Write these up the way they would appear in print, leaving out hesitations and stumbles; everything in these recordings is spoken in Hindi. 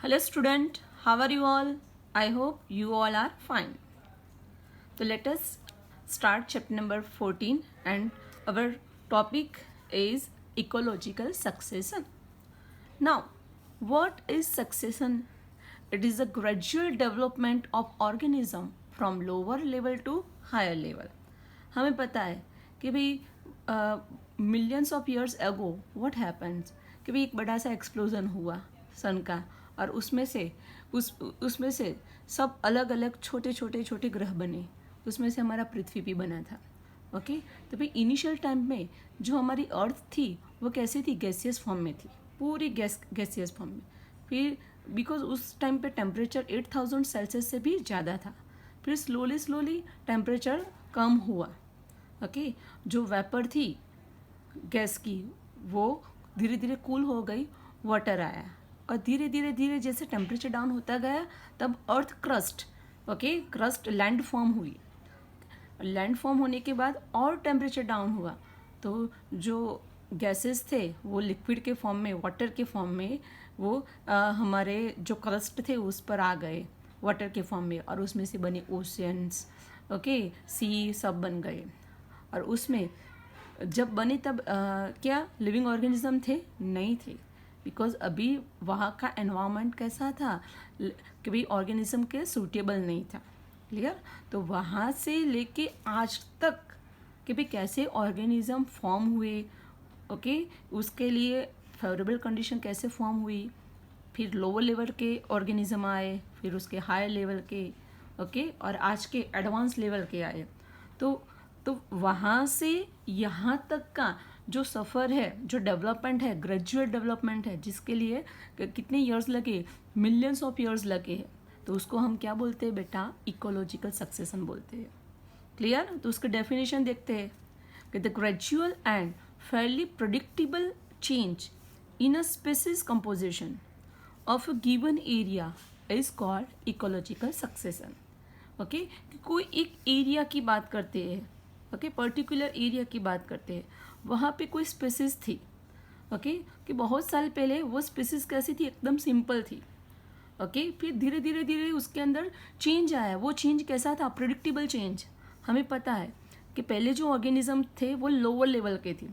Hello student, how are you all? I hope you all are fine. So let us start chapter number 14 and our topic is ecological succession. Now, what is succession? It is a gradual development of organism from lower level to higher level. हमें पता है कि भाई millions of years ago what happens कि भाई एक बड़ा सा एक्सप्लोजन हुआ सन का और उसमें से सब अलग अलग छोटे छोटे छोटे ग्रह बने. उसमें से हमारा पृथ्वी भी बना था. ओके तो भाई इनिशियल टाइम में जो हमारी अर्थ थी वो कैसी थी, गैसियस फॉर्म में थी, पूरी गैसियस फॉर्म में. फिर बिकॉज उस टाइम पे टेम्परेचर 8000 सेल्सियस से भी ज़्यादा था. फिर स्लोली टेम्परेचर कम हुआ. ओके जो वेपर थी गैस की वो धीरे धीरे कूल हो गई, वाटर आया और धीरे धीरे जैसे टेम्परेचर डाउन होता गया तब earth crust crust land form हुई. लैंड फॉर्म होने के बाद और टेम्परेचर डाउन हुआ तो जो गैसेस थे वो लिक्विड के फॉर्म में, वाटर के फॉर्म में वो हमारे जो क्रस्ट थे उस पर आ गए वाटर के फॉर्म में और उसमें से बने ओशियंस. सी सब बन गए और उसमें जब बने तब क्या लिविंग ऑर्गेनिज्म थे? नहीं थे. बिकॉज अभी वहाँ का एनवायरनमेंट कैसा था कि भाई ऑर्गेनिज्म के सूटेबल नहीं था. क्लियर? तो वहाँ से लेके आज तक कि भाई कैसे ऑर्गेनिज्म फॉर्म हुए. उसके लिए फेवरेबल कंडीशन कैसे फॉर्म हुई, फिर लोअर लेवल के ऑर्गेनिज्म आए, फिर उसके हायर लेवल के और आज के एडवांस लेवल के आए. तो वहाँ से यहाँ तक का जो सफ़र है, जो डेवलपमेंट है, ग्रेजुअल डेवलपमेंट है, जिसके लिए कितने ईयर्स लगे, मिलियंस ऑफ ईयर्स लगे हैं, तो उसको हम क्या बोलते हैं बेटा? इकोलॉजिकल सक्सेशन बोलते हैं. क्लियर? तो उसका डेफिनेशन देखते हैं कि the gradual and fairly predictable change in a species composition of a given area is called ecological succession. कोई एक एरिया की बात करते हैं, पर्टिकुलर एरिया की बात करते हैं, वहाँ पे कोई स्पीसीज थी. कि बहुत साल पहले वो स्पीसीज कैसी थी? एकदम सिंपल थी. फिर धीरे धीरे उसके अंदर चेंज आया. वो चेंज कैसा था? Predictable change. हमें पता है कि पहले जो ऑर्गेनिज्म थे वो लोअर लेवल के थे,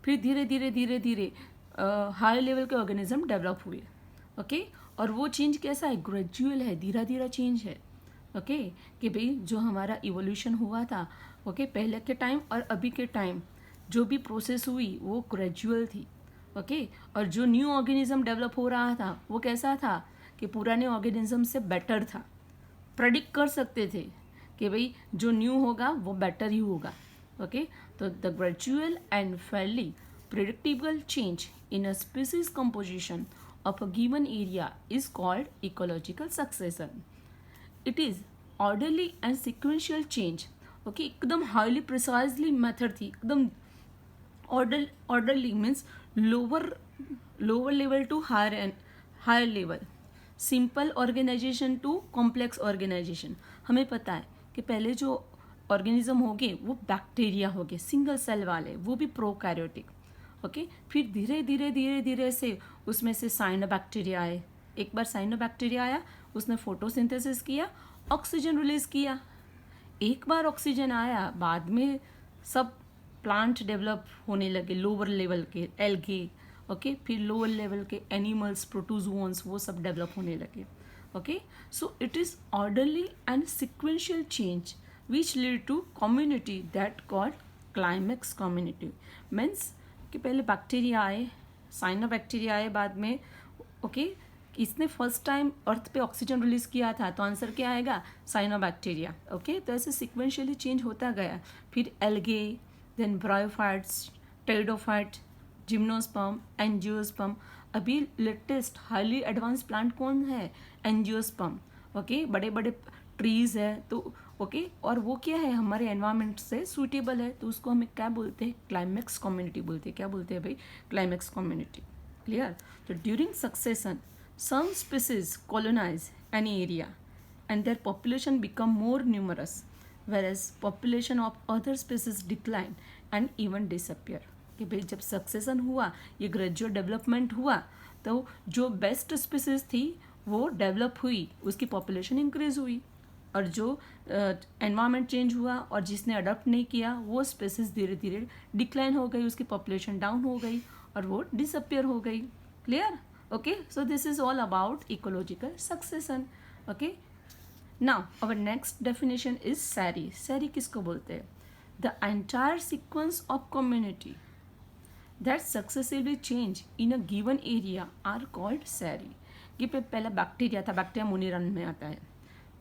फिर धीरे धीरे हाई लेवल के ऑर्गेनिज्म डेवलप हुए. और वो चेंज कैसा है? ग्रेजुअल है, धीरे धीरे चेंज है. कि भाई जो हमारा इवोल्यूशन हुआ था पहले के टाइम और अभी के टाइम जो भी प्रोसेस हुई वो ग्रेजुअल थी. और जो न्यू ऑर्गेनिज्म डेवलप हो रहा था वो कैसा था कि पुराने ऑर्गेनिज्म से बेटर था. प्रेडिक्ट कर सकते थे कि भाई जो न्यू होगा वो बेटर ही होगा. तो the gradual and fairly predictable change in a species composition of a given area is called ecological succession. It is orderly and sequential change. एकदम हाईली प्रिसाइजली मेथड थी. एकदम orderly means lower level to higher level, simple organisation to complex organisation. हमें पता है कि पहले जो ऑर्गेनिज्म होंगे वो बैक्टीरिया होंगे, सिंगल सेल वाले, वो भी प्रोकैरियोटिक. फिर धीरे धीरे से उसमें से साइनोबैक्टीरिया आए. एक बार साइनोबैक्टीरिया आया, उसने फोटोसिंथेसिस किया, ऑक्सीजन रिलीज किया. एक बार ऑक्सीजन आया, बाद में सब प्लांट डेवलप होने लगे, लोअर लेवल के एल्गे. फिर लोअर लेवल के एनिमल्स, प्रोटोजोन्स, वो सब डेवलप होने लगे. So it is orderly and sequential change which lead to community that called climax community. Means कि पहले बैक्टीरिया आए, साइनोबैक्टीरिया आए, बाद में इसने फर्स्ट टाइम अर्थ पे ऑक्सीजन रिलीज किया था, तो आंसर क्या आएगा? साइनोबैक्टीरिया. तो ऐसे सिक्वेंशियली चेंज होता गया. फिर algae, then bryophytes, pteridophyte, gymnosperm, angiosperm. अभी लेटेस्ट हाईली एडवांस प्लांट कौन है? एंजियोस्पर्म. बड़े बड़े ट्रीज है तो और वो क्या है? हमारे एनवायरनमेंट से सूटेबल है, तो उसको हमें क्या बोलते हैं? क्लाइमेक्स कम्युनिटी बोलते हैं. क्या बोलते हैं भाई? Climax community. क्लियर? तो during succession some species colonize an area and their population become more numerous, whereas population of other species decline and even disappear. कि भाई जब सक्सेशन हुआ, ये ग्रेजुअल डेवलपमेंट हुआ, तो जो बेस्ट स्पीसीज थी वो डेवलप हुई, उसकी पॉपुलेशन इंक्रीज हुई, और जो एनवायरनमेंट चेंज हुआ और जिसने अडॉप्ट नहीं किया वो स्पेसिस धीरे धीरे डिक्लाइन हो गई, उसकी पॉपुलेशन डाउन हो गई और वो डिसअपियर हो गई. Clear? Okay, so this is all about ecological succession. Okay, now our next definition is सैरी. सैरी किसको बोलते हैं? The entire sequence of community that successively change in a given area are called सैरी. ये पहला बैक्टीरिया था, बैक्टीरिया मोनेरा में आता है.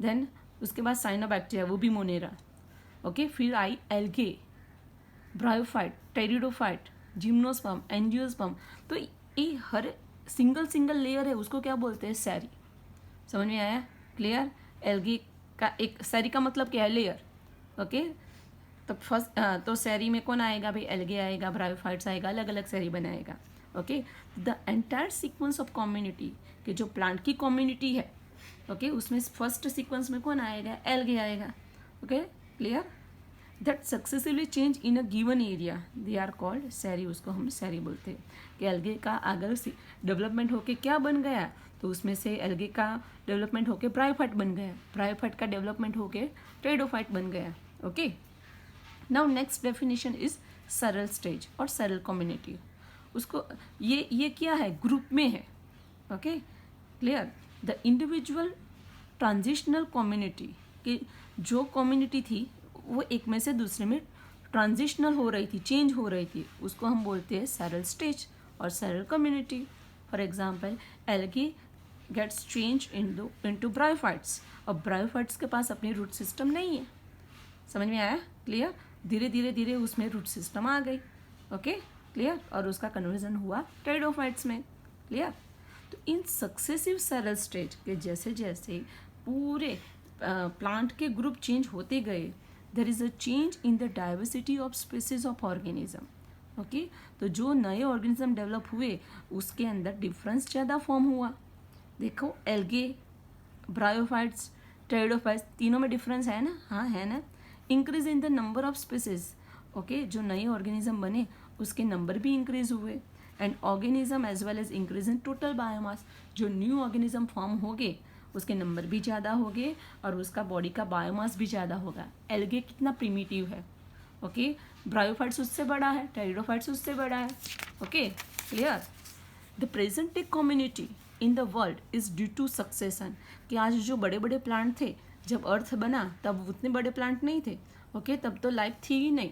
देन उसके बाद साइनोबैक्टीरिया, वो भी मोनेरा. ओके, फिर आई algae, bryophyte, pteridophyte, gymnosperm, angiosperm. तो ये हर सिंगल लेयर है, उसको क्या बोलते हैं? सैरी. समझ में आया? क्लियर? एल्गे का एक, सैरी का मतलब क्या है? लेयर. ओके, तो फर्स्ट तो सैरी में कौन आएगा भाई? एल्गे आएगा, ब्रायोफाइट्स आएगा, अलग अलग सैरी बनाएगा. Okay, the entire sequence of community, कि जो प्लांट की कम्युनिटी है, ओके, उसमें फर्स्ट सीक्वेंस में कौन आएगा? एल्गे आएगा. Okay, clear? That successively change in a given area, they are called sere. उसको हम सैरी बोलते हैं. कि एल्गे का अगर डेवलपमेंट होके क्या बन गया, तो उसमें से एल्गे का डेवलपमेंट होके ब्रायोफाइट बन गया, ब्रायोफाइट का डेवलपमेंट होके टेरिडोफाइट बन गया. Okay, now next definition is सरल स्टेज और सरल कम्युनिटी. उसको ये क्या है? ग्रुप में है. Okay, clear? The individual transitional community, कि जो कम्युनिटी थी वो एक में से दूसरे में ट्रांजिशनल हो रही थी, चेंज हो रही थी, उसको हम बोलते हैं सरल स्टेज और सरल community. For example, algae gets change into bryophytes, और ब्रायोफाइट्स के पास अपनी रूट सिस्टम नहीं है. समझ में आया? क्लियर? धीरे धीरे उसमें रूट सिस्टम आ गई. Okay, clear? और उसका कन्वर्जन हुआ टेरिडोफाइट्स में. क्लियर? तो इन सक्सेसिव सरल स्टेज के जैसे जैसे पूरे प्लांट के ग्रुप चेंज होते गए, there is a change in the diversity of species of organism. Okay, तो जो नए ऑर्गेनिज्म डेवलप हुए उसके अंदर डिफरेंस ज़्यादा फॉर्म हुआ. देखो, एल्गे, ब्रायोफाइट्स, टेरिडोफाइट्स, तीनों में डिफरेंस है ना? हाँ, है ना? Increase in the number of species. Okay, जो नए ऑर्गेनिज्म बने उसके नंबर भी इंक्रीज हुए. And organism as well as increase in total biomass. जो न्यू ऑर्गेनिज्म फॉर्म हो गए उसके नंबर भी ज़्यादा हो गए और उसका बॉडी का बायोमास भी ज़्यादा होगा. एल्गे कितना प्रिमिटिव है. ओके, ब्रायोफाइट्स उससे बड़ा है, टेरिडोफाइट्स उससे बड़ा है. Okay, clear? The present day community in the world is due to succession. कि आज जो बड़े बड़े प्लांट थे, जब अर्थ बना तब उतने बड़े प्लांट नहीं थे. ओके, तब तो लाइफ थी ही नहीं.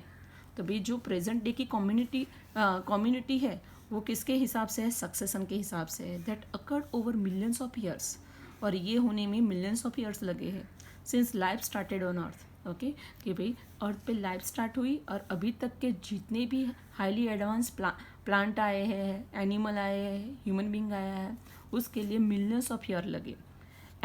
तो भाई जो प्रेजेंट डे की कम्युनिटी है वो किसके हिसाब से है? सक्सेशन के हिसाब से है. That occurred over millions of years, और ये होने में मिलियंस ऑफ ईयर्स लगे हैं. Since life started on earth. Okay, कि भाई अर्थ पे लाइफ स्टार्ट हुई और अभी तक के जितने भी हाईली एडवांस प्लांट आए हैं, एनिमल आए हैं, ह्यूमन बींग आया है, उसके लिए मिलियंस ऑफ ईयर लगे.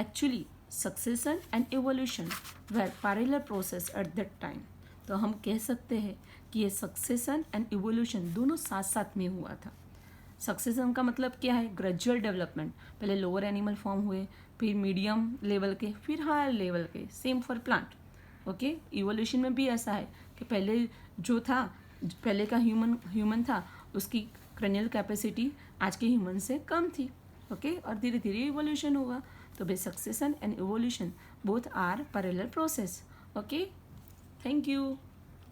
Actually succession and evolution were parallel process at that time. तो हम कह सकते हैं कि ये सक्सेशन एंड इवोल्यूशन दोनों साथ साथ में हुआ था. सक्सेशन का मतलब क्या है? Gradual development. पहले लोअर एनिमल फॉर्म हुए, फिर मीडियम लेवल के, फिर हायर लेवल के. Same for plant. Okay, evolution में भी ऐसा है कि पहले जो था, पहले का ह्यूमन था, उसकी क्रैनियल कैपेसिटी आज के ह्यूमन से कम थी. ओके, और धीरे धीरे इवोल्यूशन हुआ. तो भाई succession and evolution both are parallel process. Okay, thank you.